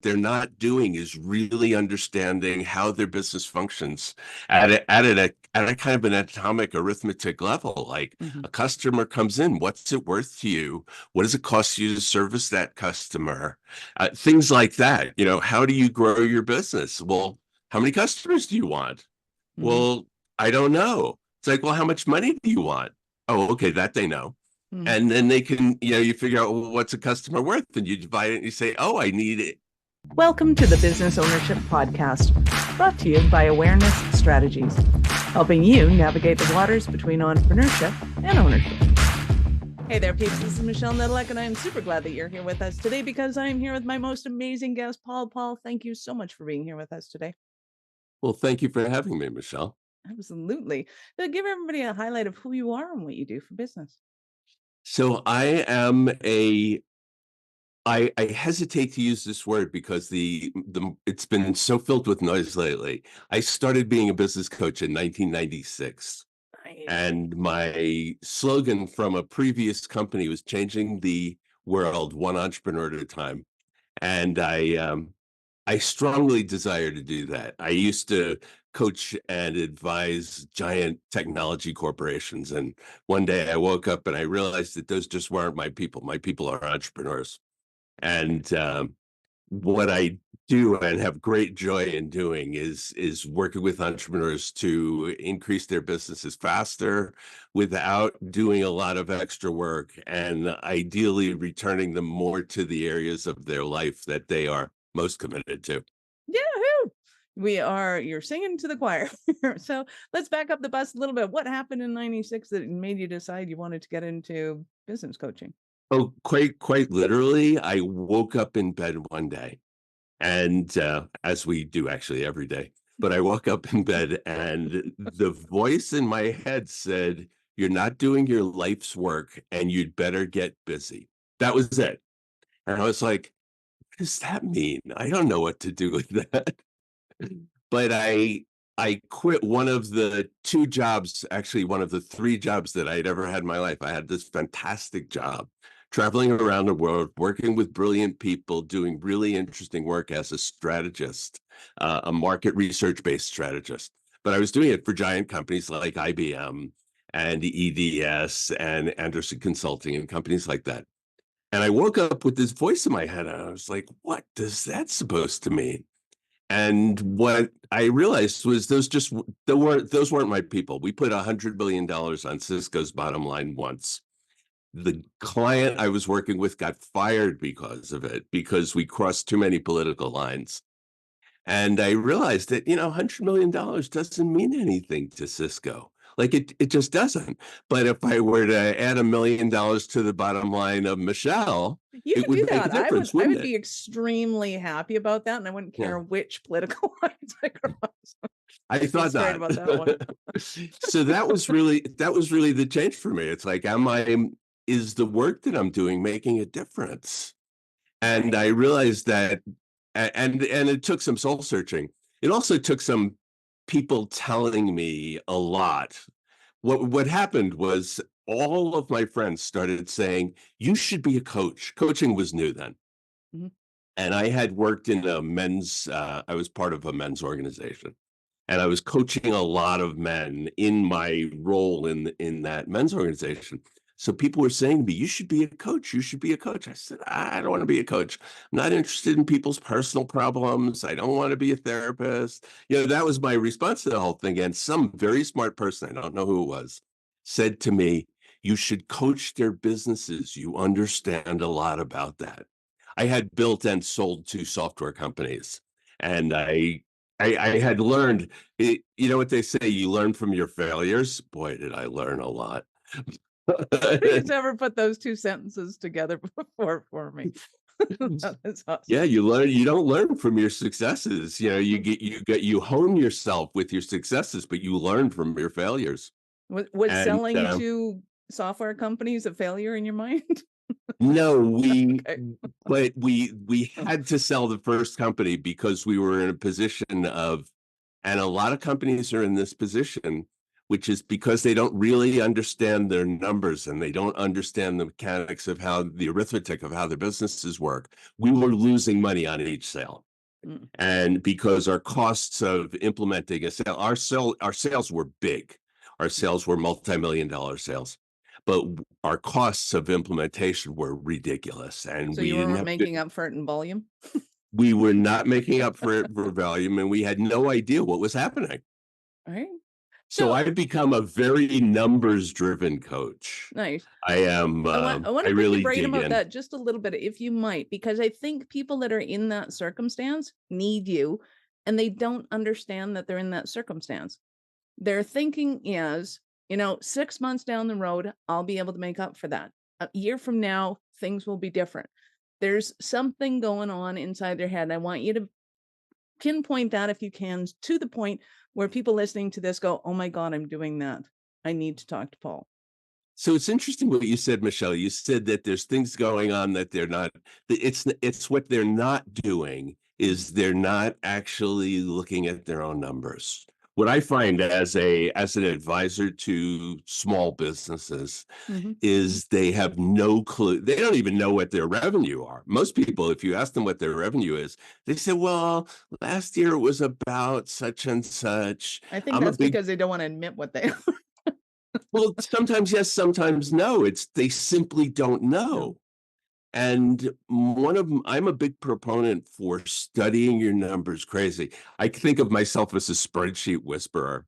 they're not doing is really understanding how their business functions at a kind of an atomic arithmetic level. Like Mhm. a customer comes in, what's it worth to you? What does it cost you to service that customer? Things like that. How do you grow your business? Well, how many customers do you want? Mhm. Well, I don't know. It's like, well, how much money do you want? Oh, okay, that they know. Mhm. And then they can, you figure out, well, what's a customer worth, and you divide it and you say, oh, I need it. Welcome to the Business Ownership Podcast, brought to you by Awareness Strategies, helping you navigate the waters between entrepreneurship and ownership. Hey there, peeps. This is Michelle Nedelec, and I am super glad that you're here with us today because I am here with my most amazing guest, Paul. Paul, thank you so much for being here with us today. Well, thank you for having me, Michelle. Absolutely. So give everybody a highlight of who you are and what you do for business. So I hesitate to use this word because it's been so filled with noise lately. I started being a business coach in 1996. Nice. And my slogan from a previous company was changing the world one entrepreneur at a time. And I strongly desire to do that. I used to coach and advise giant technology corporations. And one day I woke up and I realized that those just weren't my people. My people are entrepreneurs. And what I do and have great joy in doing is working with entrepreneurs to increase their businesses faster without doing a lot of extra work, and ideally returning them more to the areas of their life that they are most committed to. Yahoo! You're singing to the choir. So let's back up the bus a little bit. What happened in 96 that made you decide you wanted to get into business coaching? Oh, quite literally, I woke up in bed one day, and as we do actually every day, but I woke up in bed and the voice in my head said, "You're not doing your life's work and you'd better get busy." That was it. And I was like, what does that mean? I don't know what to do with that. But I quit one of the two jobs, actually one of the three jobs that I'd ever had in my life. I had this fantastic job traveling around the world, working with brilliant people, doing really interesting work as a strategist, a market research-based strategist. But I was doing it for giant companies like IBM and EDS and Anderson Consulting and companies like that. And I woke up with this voice in my head, and I was like, what does that supposed to mean? And what I realized was those weren't my people. We put $100 billion on Cisco's bottom line once. The client I was working with got fired because of it, because we crossed too many political lines. And I realized that, $100 million doesn't mean anything to Cisco. Like it just doesn't. But if I were to add $1 million to the bottom line of Michelle, You it could do would make a that. I would difference, I wouldn't would it? be extremely happy about that, and I wouldn't Yeah. care which political lines I cross. I Just be thought straight not. about that one. So that was really the change for me. It's like, is the work that I'm doing making a difference? And Right. I realized that, and it took some soul searching. It also took some people telling me a lot. What happened was all of my friends started saying, you should be a coach. Coaching was new then. Mhm. And I had worked in I was part of a men's organization, and I was coaching a lot of men in my role in that men's organization. So people were saying to me, "You should be a coach. You should be a coach." I said, "I don't want to be a coach. I'm not interested in people's personal problems. I don't want to be a therapist." That was my response to the whole thing. And some very smart person, I don't know who it was, said to me, "You should coach their businesses. You understand a lot about that." I had built and sold two software companies, and I had learned. You know what they say, you learn from your failures. Boy, did I learn a lot. Please ever put those two sentences together before for me. That is Yeah, awesome. you don't learn from your successes. You hone yourself with your successes, but you learn from your failures. Was And selling to software companies a failure in your mind? no, Okay. but we had to sell the first company because we were in a position of, and a lot of companies are in this position which is because they don't really understand their numbers and they don't understand the mechanics of how the arithmetic of how their businesses work. We were losing money on each sale. And because our costs of implementing a sale, our sales were big. Our sales were multi-million-dollar sales, but our costs of implementation were ridiculous. And So we you didn't weren't have making up for it in volume? we were not making up for it for volume, and we had no idea what was happening. All right. So I've become a very numbers-driven coach. Nice. I am. I want I to pick really your brain dig about in. that just a little bit, if you might, because I think people that are in that circumstance need you, and they don't understand that they're in that circumstance. Their thinking is, 6 months down the road, I'll be able to make up for that. A year from now, things will be different. There's something going on inside their head. I want you to pinpoint that, if you can, to the point where people listening to this go, oh my God, I'm doing that. I need to talk to Paul. So it's interesting what you said, Michelle. You said that there's things going on that they're not. It's what they're not doing is they're not actually looking at their own numbers. What I find as an advisor to small businesses is they have no clue. They don't even know what their revenue are. Most people, if you ask them what their revenue is, they say, well, last year it was about such and such. I think that's because they don't want to admit what they are. Well, sometimes yes, sometimes no. They simply don't know. And I'm a big proponent for studying your numbers crazy. I think of myself as a spreadsheet whisperer.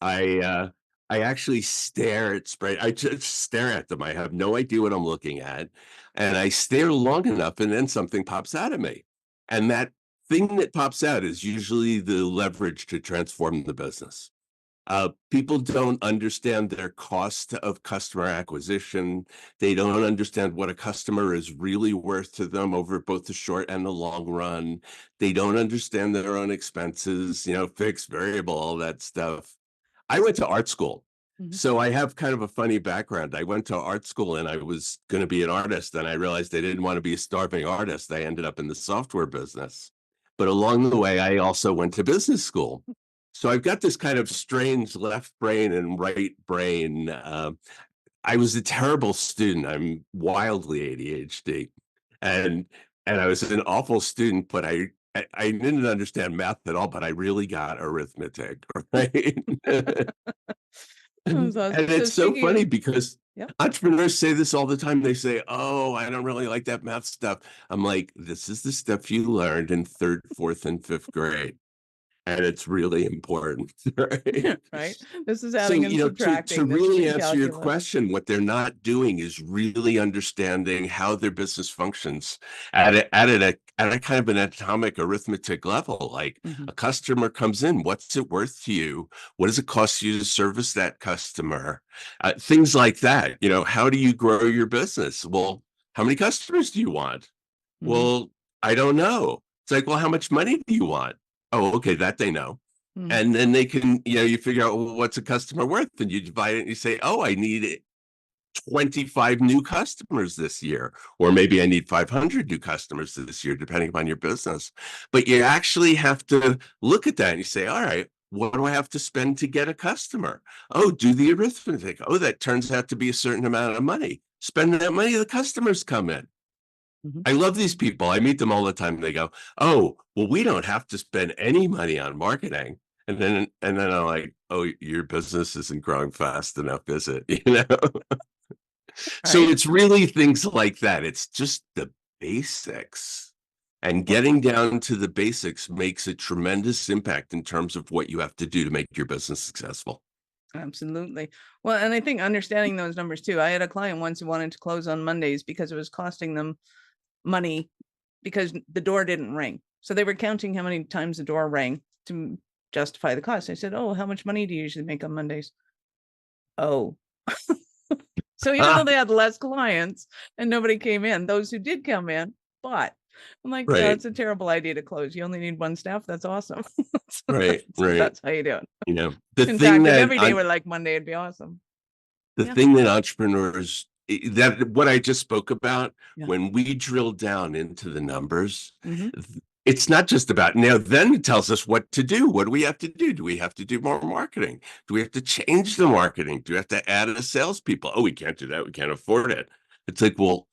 I I actually stare at I just stare at them. I have no idea what I'm looking at. And I stare long enough and then something pops out of me. And that thing that pops out is usually the leverage to transform the business. People don't understand their cost of customer acquisition. They don't understand what a customer is really worth to them over both the short and the long run. They don't understand their own expenses, fixed, variable, all that stuff. I went to art school. So I have kind of a funny background. I went to art school and I was going to be an artist, and I realized I didn't want to be a starving artist. I ended up in the software business. But along the way, I also went to business school. So I've got this kind of strange left brain and right brain. I was a terrible student. I'm wildly ADHD, and I was an awful student. But I didn't understand math at all. But I really got arithmetic, right? And it's so funny because entrepreneurs say this all the time. They say, "Oh, I don't really like that math stuff." I'm like, "This is the stuff you learned in third, fourth, and fifth grade." And it's really important, right? Right. This is adding and subtracting. To really answer your question, what they're not doing is really understanding how their business functions at a kind of an atomic arithmetic level. Like a customer comes in, what's it worth to you? What does it cost you to service that customer? Things like that. How do you grow your business? Well, how many customers do you want? Well, I don't know. It's like, well, how much money do you want? Oh, okay, that they know. And then they can, you figure out, well, what's a customer worth? And you divide it and you say, oh, I need 25 new customers this year, or maybe I need 500 new customers this year, depending upon your business. But you actually have to look at that and you say, all right, what do I have to spend to get a customer? Oh, do the arithmetic. Oh, that turns out to be a certain amount of money. Spend that money, the customers come in. I love these people. I meet them all the time. They go, "Oh, well, we don't have to spend any money on marketing." And then I'm like, "Oh, your business isn't growing fast enough, is it?" So it's really things like that. It's just the basics. And getting down to the basics makes a tremendous impact in terms of what you have to do to make your business successful. Absolutely. Well, and I think understanding those numbers too. I had a client once who wanted to close on Mondays because it was costing them money because the door didn't ring. So they were counting how many times the door rang to justify the cost. I said, oh, how much money do you usually make on Mondays? Oh. So even though they had less clients and nobody came in, those who did come in bought. I'm like, yeah, it's a terrible idea to close. You only need one staff. That's awesome. Right. That's how you do it. The In thing fact, that if every day were like Monday, it'd be awesome. the thing that entrepreneurs that what I just spoke about, when we drill down into the numbers, it's not just about now, then it tells us what to do. What do we have to do? Do we have to do more marketing? Do we have to change the marketing? Do we have to add a salespeople? Oh, we can't do that. We can't afford it. It's like, well,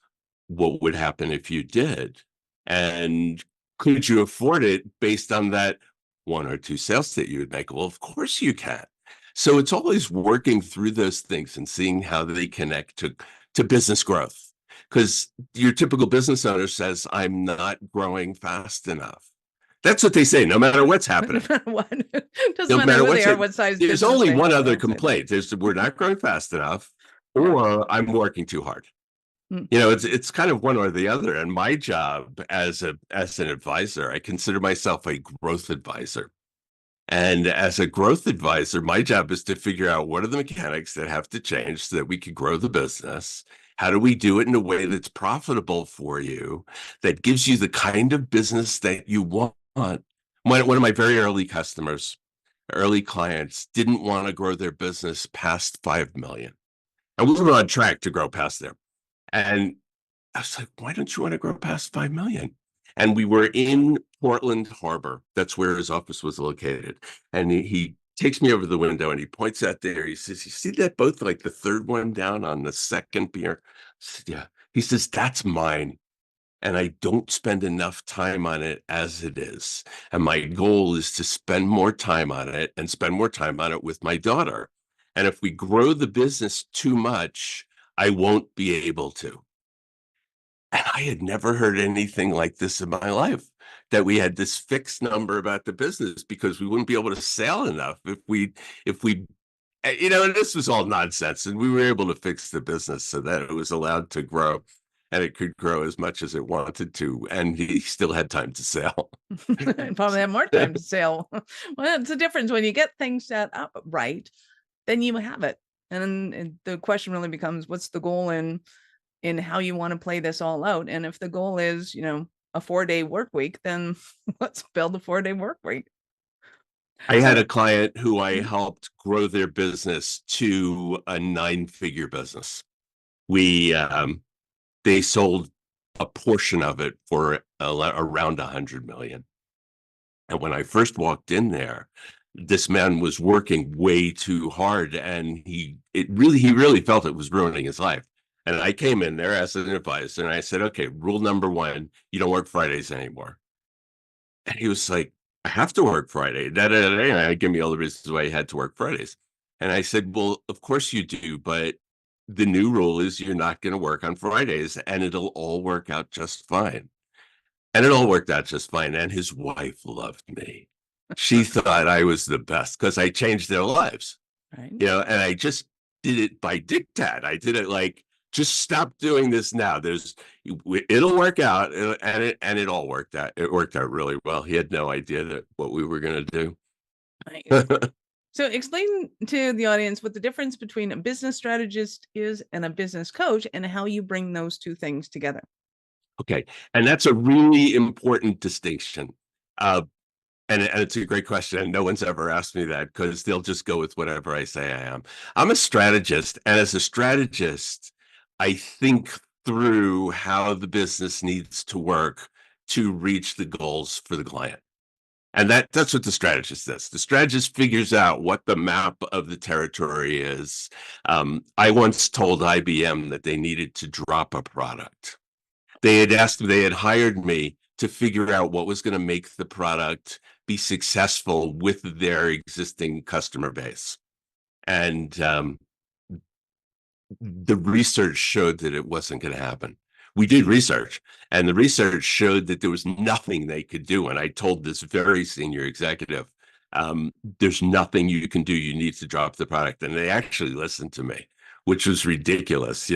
what would happen if you did? And could you afford it based on that one or two sales that you would make? Well, of course you can. So it's always working through those things and seeing how they connect to business growth. Because your typical business owner says, I'm not growing fast enough. That's what they say, no matter what's happening. No matter what. Doesn't No matter matter who what's they are, happening. what size There's business only they one have. other They'll say that. complaint. There's we're not growing fast enough, Yeah. or I'm working too hard. Mm. It's kind of one or the other. And my job as an advisor, I consider myself a growth advisor. And as a growth advisor, my job is to figure out what are the mechanics that have to change so that we can grow the business. How do we do it in a way that's profitable for you, that gives you the kind of business that you want? One of my very early customers, early clients, didn't want to grow their business past 5 million. And we were on track to grow past there. And I was like, why don't you want to grow past 5 million? And we were in Portland Harbor. That's where his office was located. And he takes me over the window and he points out there. He says, you see that boat, like the third one down on the second pier? I said, yeah. He says, that's mine. And I don't spend enough time on it as it is. And my goal is to spend more time on it and spend more time on it with my daughter. And if we grow the business too much, I won't be able to. And I had never heard anything like this in my life, that we had this fixed number about the business because we wouldn't be able to sell enough if we and this was all nonsense. And we were able to fix the business so that it was allowed to grow and it could grow as much as it wanted to. And he still had time to sell. And probably have more time to sell. Well, it's a difference when you get things set up right, then you have it. And then the question really becomes, what's the goal in how you want to play this all out? And if the goal is, a 4-day work week, then let's build a 4-day work week. I had So a client who I helped grow their business to a 9-figure business. They sold a portion of it for around 100 million. And when I first walked in there, this man was working way too hard, and he really felt it was ruining his life. And I came in there as an advisor, and I said, "Okay, rule number one: you don't work Fridays anymore." And he was like, "I have to work Friday." And give me all the reasons why he had to work Fridays. And I said, "Well, of course you do, but the new rule is you're not going to work on Fridays, and it'll all work out just fine." And it all worked out just fine. And his wife loved me. She thought I was the best because I changed their lives, right. and I just did it by diktat. I did it like, just stop doing this now. It'll work out. And it all worked out. It worked out really well. He had no idea that what we were going to Nice. do. So explain to the audience what the difference between a business strategist is and a business coach, and how you bring those two things together. Okay. And that's a really important distinction. And it's a great question. And no one's ever asked me that because they'll just go with whatever I say I am. I'm a strategist. And as a strategist, I think through how the business needs to work to reach the goals for the client. And that's what the strategist does. The strategist figures out what the map of the territory is. I once told IBM that they needed to drop a product. They had hired me to figure out what was going to make the product be successful with their existing customer base. And the research showed that it wasn't going to happen. We did research, and the research showed that there was nothing they could do. And I told this very senior executive, there's nothing you can do. You need to drop the product. And they actually listened to me, which was ridiculous.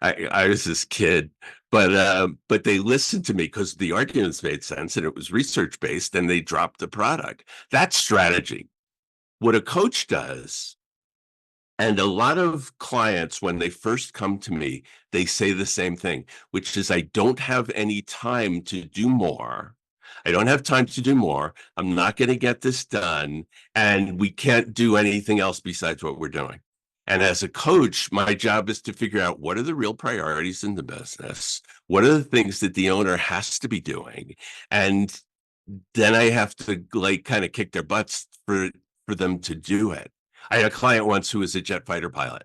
I was this kid, but they listened to me because the arguments made sense and it was research based, and they dropped the product. That's strategy. What a coach does, and a lot of clients, when they first come to me, they say the same thing, which is, I don't have any time to do more. I don't have time to do more. I'm not going to get this done. And we can't do anything else besides what we're doing. And as a coach, my job is to figure out what are the real priorities in the business? What are the things that the owner has to be doing? And then I have to like kind of kick their butts for them to do it. I had a client once who was a jet fighter pilot.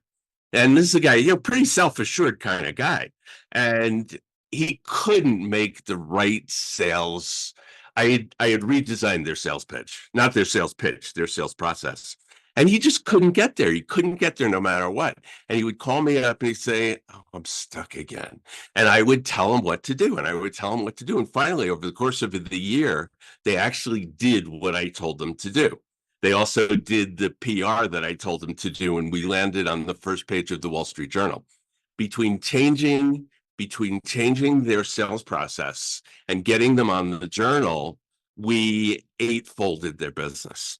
And this is a guy, pretty self-assured kind of guy. And he couldn't make the right sales. I had redesigned their sales pitch, not their sales pitch, their sales process. And he just couldn't get there. He couldn't get there no matter what. And he would call me up and he'd say, "Oh, I'm stuck again." And I would tell him what to do. And I would tell him what to do. And finally, over the course of the year, they actually did what I told them to do. They also did the PR that I told them to do, and we landed on the first page of the Wall Street Journal. Between changing their sales process and getting them on the journal, we eightfolded their business.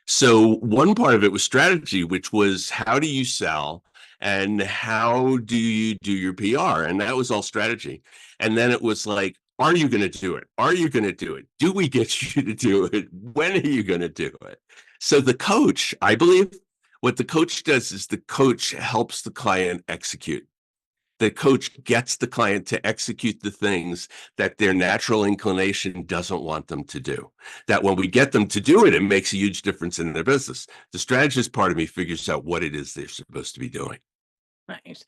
So one part of it was strategy, which was how do you sell and how do you do your PR? And that was all strategy. And then it was like, are you going to do it? Are you going to do it? Do we get you to do it? When are you going to do it? So the coach, I believe what the coach does is the coach helps the client execute. The coach gets the client to execute the things that their natural inclination doesn't want them to do. That when we get them to do it, it makes a huge difference in their business. The strategist part of me figures out what it is they're supposed to be doing. Nice.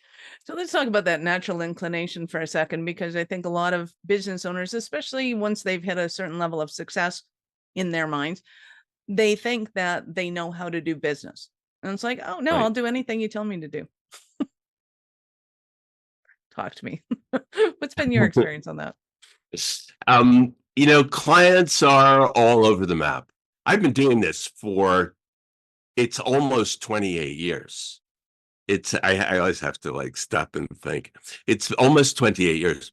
So let's talk about that natural inclination for a second, because I think a lot of business owners, especially once they've hit a certain level of success in their minds, they think that they know how to do business. And it's like, oh, no, Right. I'll do anything you tell me to do. Talk to me. What's been your experience on that? Clients are all over the map. I've been doing this for, it's almost 28 years. I always have to like stop and think. It's almost 28 years.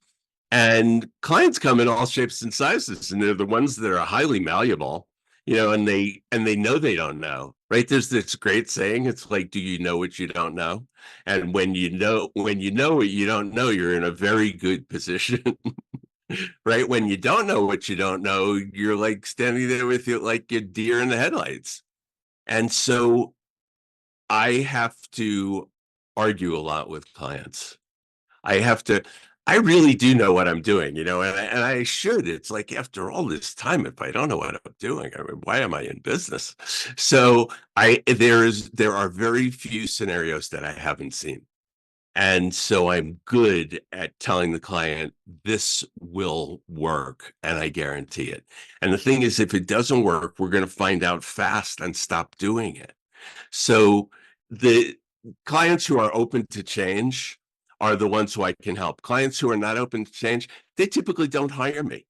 And clients come in all shapes and sizes, and they're the ones that are highly malleable, and they know they don't know, right? There's this great saying, it's like, do you know what you don't know? And when you know what you don't know, you're in a very good position. Right? When you don't know what you don't know, you're like standing there with you like a deer in the headlights. And so I have to argue a lot with clients. I really do know what I'm doing, and I should. It's like after all this time, if I don't know what I'm doing, I mean, why am I in business? So there are very few scenarios that I haven't seen. And so I'm good at telling the client, this will work, and I guarantee it. And the thing is, if it doesn't work, we're going to find out fast and stop doing it. So the clients who are open to change are the ones who I can help. Clients who are not open to change, they typically don't hire me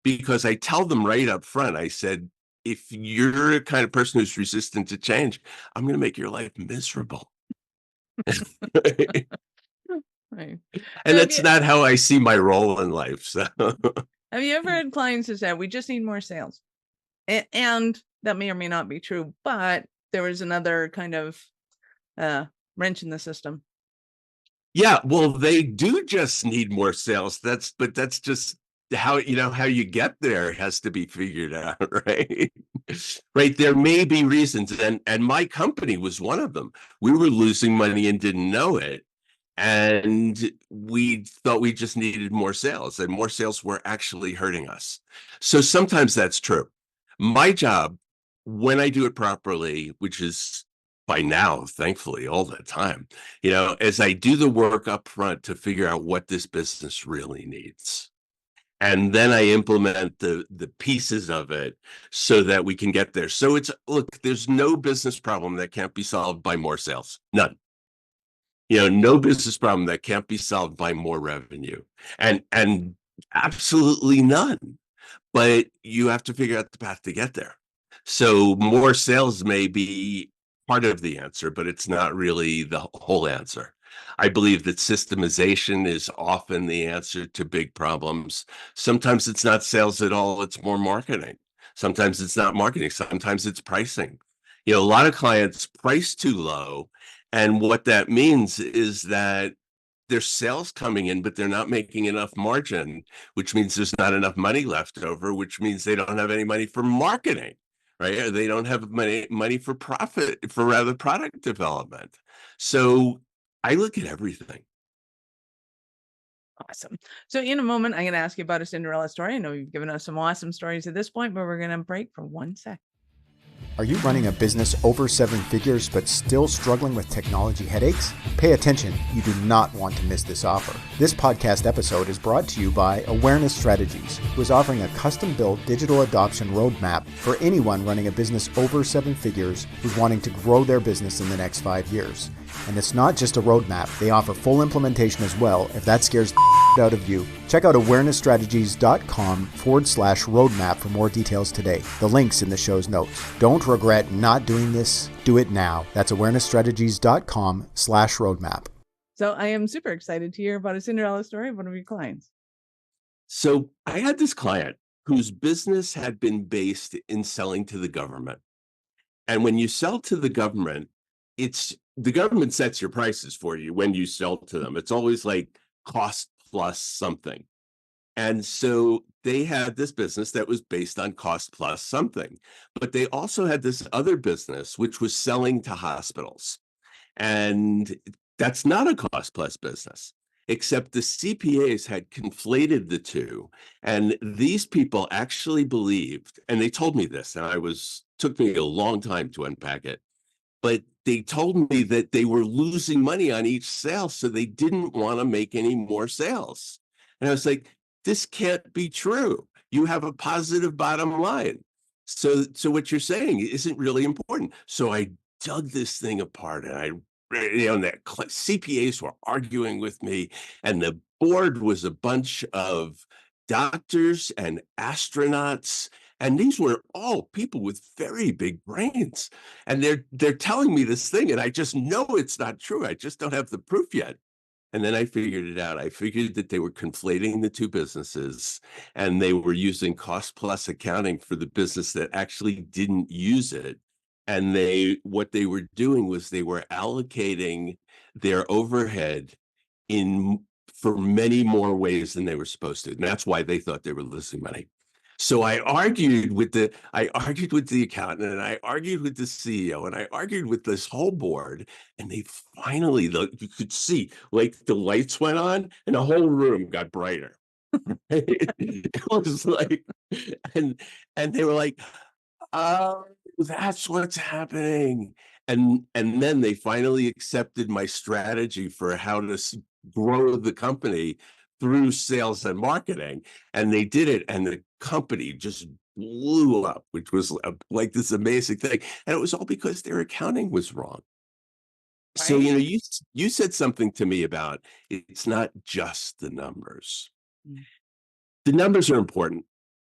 because I tell them right up front, I said, if you're a kind of person who's resistant to change, I'm going to make your life miserable. Right. And So that's not how I see my role in life. So have you ever had clients who said, we just need more sales? And that may or may not be true, but there was another kind of wrench in the system. yeah, well, they do just need more sales. But that's just how you get there has to be figured out, right? Right. There may be reasons, and my company was one of them. We were losing money and didn't know it. And we thought we just needed more sales, and more sales were actually hurting us. So sometimes that's true. My job, when I do it properly, which is by now, thankfully, all the time, as I do the work up front to figure out what this business really needs. And then I implement the pieces of it so that we can get there. So look, there's no business problem that can't be solved by more sales. None. No business problem that can't be solved by more revenue, and absolutely none. But you have to figure out the path to get there. So more sales may be part of the answer, but it's not really the whole answer. I believe that systemization is often the answer to big problems. Sometimes it's not sales at all, it's more marketing. Sometimes it's not marketing, sometimes it's pricing. A lot of clients price too low, and what that means is that there's sales coming in, but they're not making enough margin, which means there's not enough money left over, which means they don't have any money for marketing, right? Or they don't have money for product development. So I look at everything. Awesome. So in a moment, I'm going to ask you about a Cinderella story. I know you've given us some awesome stories at this point, but we're going to break for 1 sec. Are you running a business over 7 figures but still struggling with technology headaches? Pay attention, you do not want to miss this offer. This podcast episode is brought to you by Awareness Strategies, who is offering a custom-built digital adoption roadmap for anyone running a business over 7 figures who's wanting to grow their business in the next 5 years. And it's not just a roadmap, they offer full implementation as well if that scares the out of you. Check out awarenessstrategies.com/roadmap for more details today. The link's in the show's notes. Don't regret not doing this. Do it now. That's awarenessstrategies.com/roadmap. So I am super excited to hear about a Cinderella story of one of your clients. So I had this client whose business had been based in selling to the government. And when you sell to the government, the government sets your prices for you when you sell to them. It's always like cost plus something. And so they had this business that was based on cost plus something. But they also had this other business, which was selling to hospitals. And that's not a cost plus business, except the CPAs had conflated the two. And these people actually believed, and they told me this, and took me a long time to unpack it, but they told me that they were losing money on each sale, so they didn't want to make any more sales. And I was like, this can't be true. You have a positive bottom line. So what you're saying isn't really important. So I dug this thing apart, and the CPAs were arguing with me, and the board was a bunch of doctors and astronauts. And these were all people with very big brains. And they're telling me this thing, and I just know it's not true. I just don't have the proof yet. And then I figured it out. I figured that they were conflating the two businesses, and they were using cost plus accounting for the business that actually didn't use it. And what they were doing was they were allocating their overhead for many more ways than they were supposed to. And that's why they thought they were losing money. So I argued with the accountant, and I argued with the CEO, and I argued with this whole board, and they finally, you could see, like, the lights went on and the whole room got brighter. It was like, and they were like, oh, that's what's happening. And then they finally accepted my strategy for how to grow the company through sales and marketing. And they did it, and the company just blew up, which was like this amazing thing. And it was all because their accounting was wrong. Right. So, you said something to me about it's not just the numbers. The numbers are important.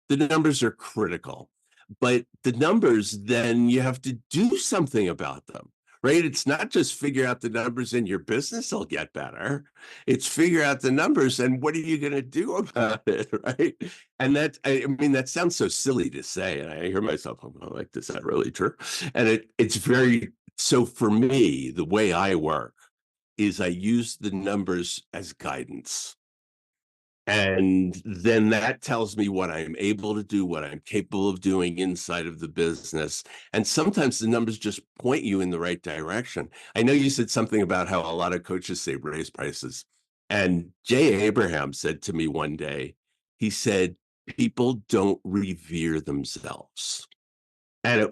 The numbers are critical. But the numbers, then you have to do something about them, right? It's not just figure out the numbers and your business will get better. It's figure out the numbers and what are you going to do about it, right? And that sounds so silly to say. And I hear myself, I'm like, is that really true? And so for me, the way I work is I use the numbers as guidance. And then that tells me what I'm able to do, what I'm capable of doing inside of the business. And sometimes the numbers just point you in the right direction. I know you said something about how a lot of coaches say raise prices. And Jay Abraham said to me one day, he said, people don't revere themselves. And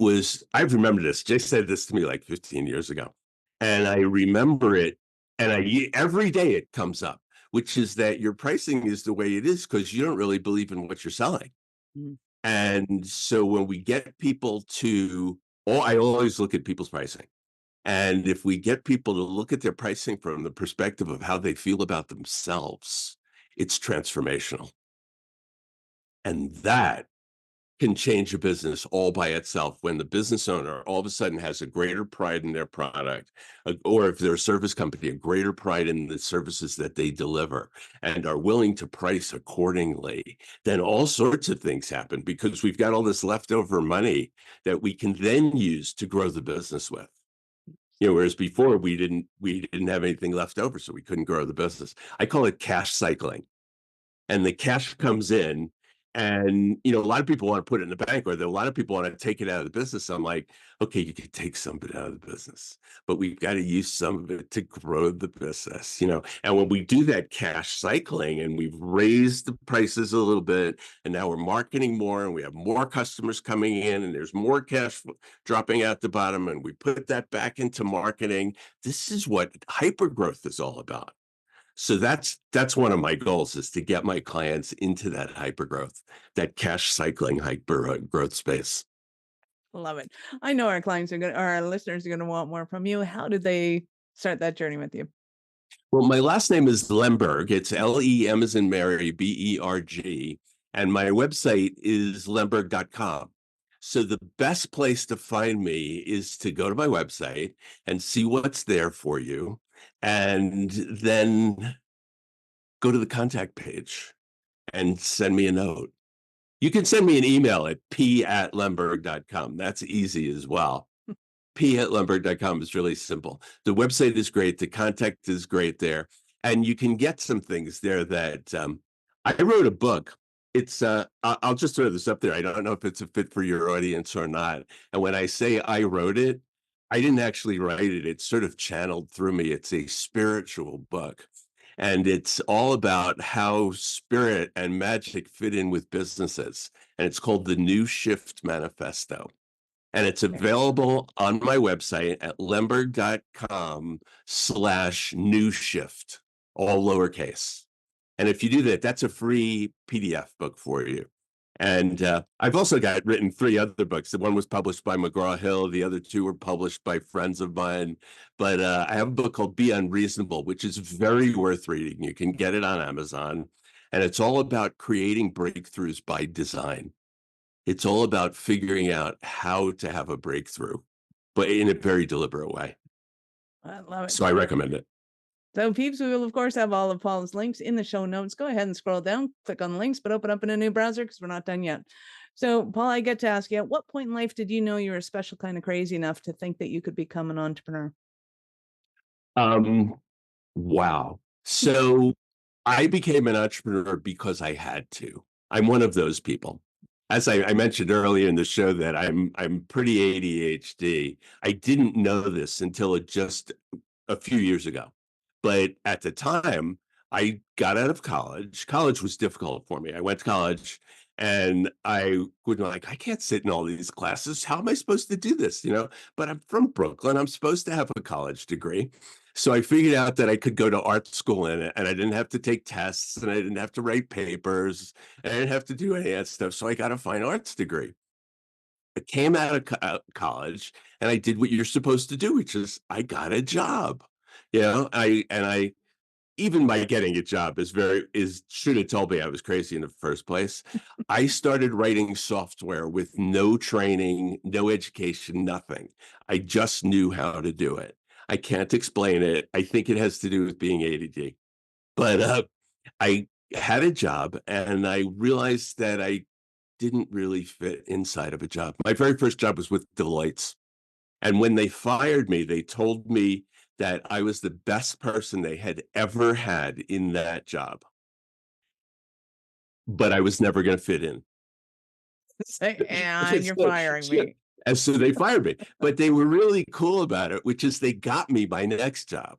I remember this. Jay said this to me like 15 years ago. And I remember it. And every day it comes up, which is that your pricing is the way it is because you don't really believe in what you're selling. Mm-hmm. And so when we get people I always look at people's pricing. And if we get people to look at their pricing from the perspective of how they feel about themselves, it's transformational. And that can change a business all by itself when the business owner all of a sudden has a greater pride in their product, or if they're a service company, a greater pride in the services that they deliver and are willing to price accordingly, then all sorts of things happen because we've got all this leftover money that we can then use to grow the business with. Whereas before we didn't have anything left over, so we couldn't grow the business. I call it cash cycling. And the cash comes in, And, a lot of people want to put it in the bank, or a lot of people want to take it out of the business. I'm like, okay, you can take some of it out of the business, but we've got to use some of it to grow the business, And when we do that cash cycling and we've raised the prices a little bit, and now we're marketing more and we have more customers coming in and there's more cash dropping out the bottom, and we put that back into marketing, this is what hypergrowth is all about. So that's one of my goals, is to get my clients into that hypergrowth, that cash cycling hyper growth space. Love it. I know our clients our listeners are going to want more from you. How did they start that journey with you? Well, my last name is Lemberg. It's Lem as in Mary, Berg. And my website is lemberg.com. So the best place to find me is to go to my website and see what's there for you, and then go to the contact page and send me a note. You can send me an email at p@lemberg.com. That's easy as well. p@lemberg.com is really simple. The website is great. The contact is great there. And you can get some things there that I wrote a book. It's I'll just throw this up there. I don't know if it's a fit for your audience or not. And when I say I wrote it, I didn't actually write it. It's sort of channeled through me. It's a spiritual book. And it's all about how spirit and magic fit in with businesses. And it's called the New Shift Manifesto. And it's available on my website at lemberg.com/new shift, all lowercase. And if you do that, that's a free PDF book for you. And I've also got written 3 other books. The one was published by McGraw-Hill. The other 2 were published by friends of mine. But I have a book called Be Unreasonable, which is very worth reading. You can get it on Amazon. And it's all about creating breakthroughs by design. It's all about figuring out how to have a breakthrough, but in a very deliberate way. I love it. So I recommend it. So peeps, we will of course have all of Paul's links in the show notes. Go ahead and scroll down, click on the links, but open up in a new browser because we're not done yet. So Paul, I get to ask you, at what point in life did you know you were a special kind of crazy enough to think that you could become an entrepreneur? Wow. So I became an entrepreneur because I had to. I'm one of those people. As I mentioned earlier in the show, that I'm pretty ADHD. I didn't know this until just a few years ago. But at the time, I got out of college. College was difficult for me. I went to college and I would like, I can't sit in all these classes. How am I supposed to do this? But I'm from Brooklyn. I'm supposed to have a college degree. So I figured out that I could go to art school in it, and I didn't have to take tests, and I didn't have to write papers, and I didn't have to do any of that stuff. So I got a fine arts degree. I came out of college and I did what you're supposed to do, which is I got a job. I even my getting a job should have told me I was crazy in the first place. I started writing software with no training, no education, nothing. I just knew how to do it. I can't explain it. I think it has to do with being ADD. But I had a job and I realized that I didn't really fit inside of a job. My very first job was with Deloitte. And when they fired me, they told me that I was the best person they had ever had in that job. But I was never going to fit in. And you're firing me. And so they fired me. But they were really cool about it, which is they got me my next job.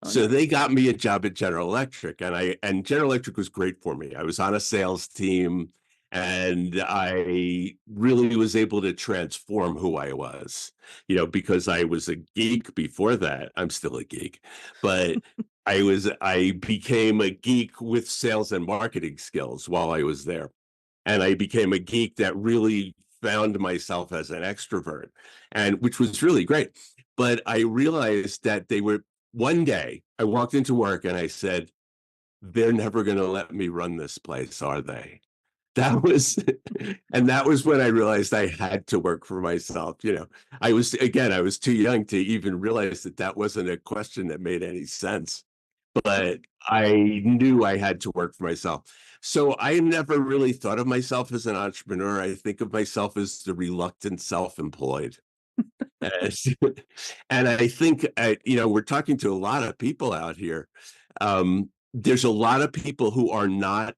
So they got me a job at General Electric, and General Electric was great for me. I was on a sales team, and I really was able to transform who I was, because I was a geek before that. I'm still a geek, but I became a geek with sales and marketing skills while I was there. And I became a geek that really found myself as an extrovert, and which was really great. But I realized that one day I walked into work and I said, they're never going to let me run this place, are they? That was when I realized I had to work for myself. I was too young to even realize that wasn't a question that made any sense, but I knew I had to work for myself. So I never really thought of myself as an entrepreneur. I think of myself as the reluctant self-employed. And I think, we're talking to a lot of people out here. There's a lot of people who are not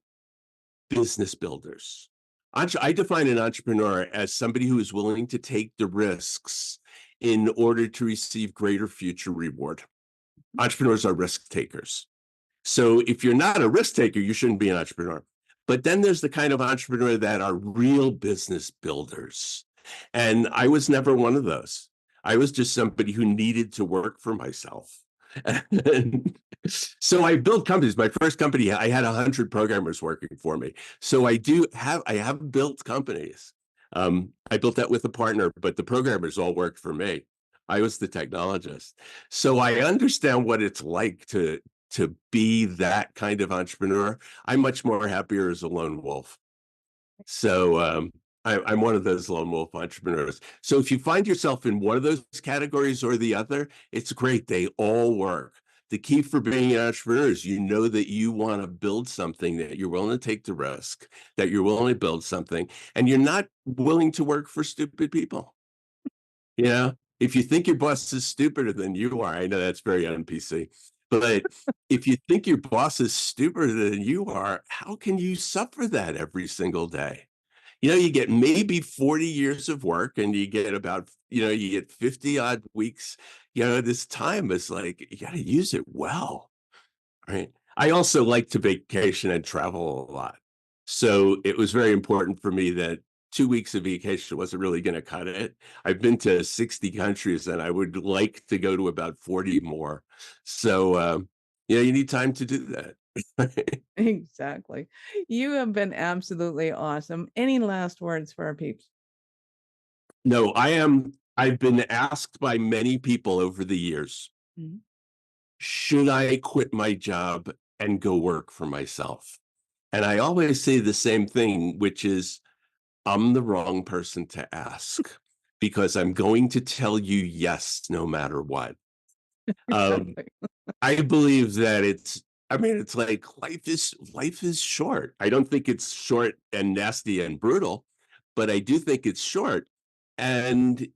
business builders. I define an entrepreneur as somebody who is willing to take the risks in order to receive greater future reward. Entrepreneurs are risk takers. So if you're not a risk taker, you shouldn't be an entrepreneur. But then there's the kind of entrepreneur that are real business builders. And I was never one of those. I was just somebody who needed to work for myself. And so I built companies. My first company, I had 100 programmers working for me. So I have built companies. I built that with a partner, but the programmers all worked for me. I was the technologist. So I understand what it's like to be that kind of entrepreneur. I'm much more happier as a lone wolf. So I'm one of those lone wolf entrepreneurs. So if you find yourself in one of those categories or the other, it's great. They all work. The key for being an entrepreneur is you know that you want to build something, that you're willing to take the risk, that you're willing to build something, and you're not willing to work for stupid people. You know, if you think your boss is stupider than you are, I know that's very un-PC, but if you think your boss is stupider than you are, how can you suffer that every single day? You get maybe 40 years of work and you get about, you get 50 odd weeks. This time is like, you got to use it well, right? I also like to vacation and travel a lot. So it was very important for me that 2 weeks of vacation wasn't really going to cut it. I've been to 60 countries and I would like to go to about 40 more. So, you need time to do that. Exactly. You have been absolutely awesome. Any last words for our peeps? No, I've been asked by many people over the years, should I quit my job and go work for myself? And I always say the same thing, which is, I'm the wrong person to ask because I'm going to tell you yes, no matter what. Exactly. I believe that it's like life is short. I don't think it's short and nasty and brutal, but I do think it's short. And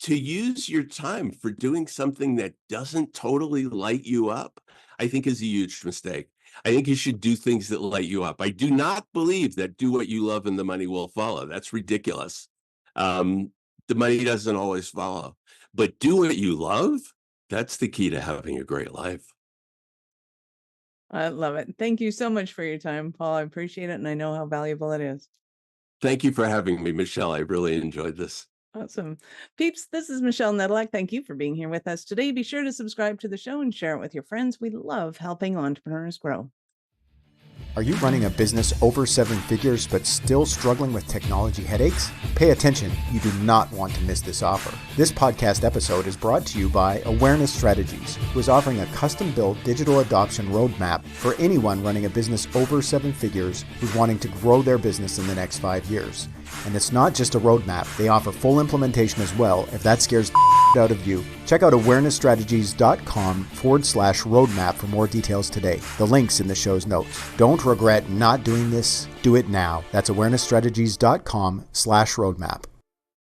to use your time for doing something that doesn't totally light you up, I think is a huge mistake. I think you should do things that light you up. I do not believe that do what you love and the money will follow. That's ridiculous. The money doesn't always follow, but do what you love. That's the key to having a great life. I love it. Thank you so much for your time, Paul. I appreciate it, and I know how valuable it is. Thank you for having me, Michelle. I really enjoyed this. Awesome. Peeps, this is Michelle Nedelak. Thank you for being here with us today. Be sure to subscribe to the show and share it with your friends. We love helping entrepreneurs grow. Are you running a business over 7 figures but still struggling with technology headaches? Pay attention, you do not want to miss this offer. This podcast episode is brought to you by Awareness Strategies, who is offering a custom-built digital adoption roadmap for anyone running a business over 7 figures who's wanting to grow their business in the next 5 years. And it's not just a roadmap, they offer full implementation as well if that scares the out of you. Check out awarenessstrategies.com/roadmap for more details today. The link's in the show's notes. Don't regret not doing this. Do it now. That's awarenessstrategies.com/roadmap.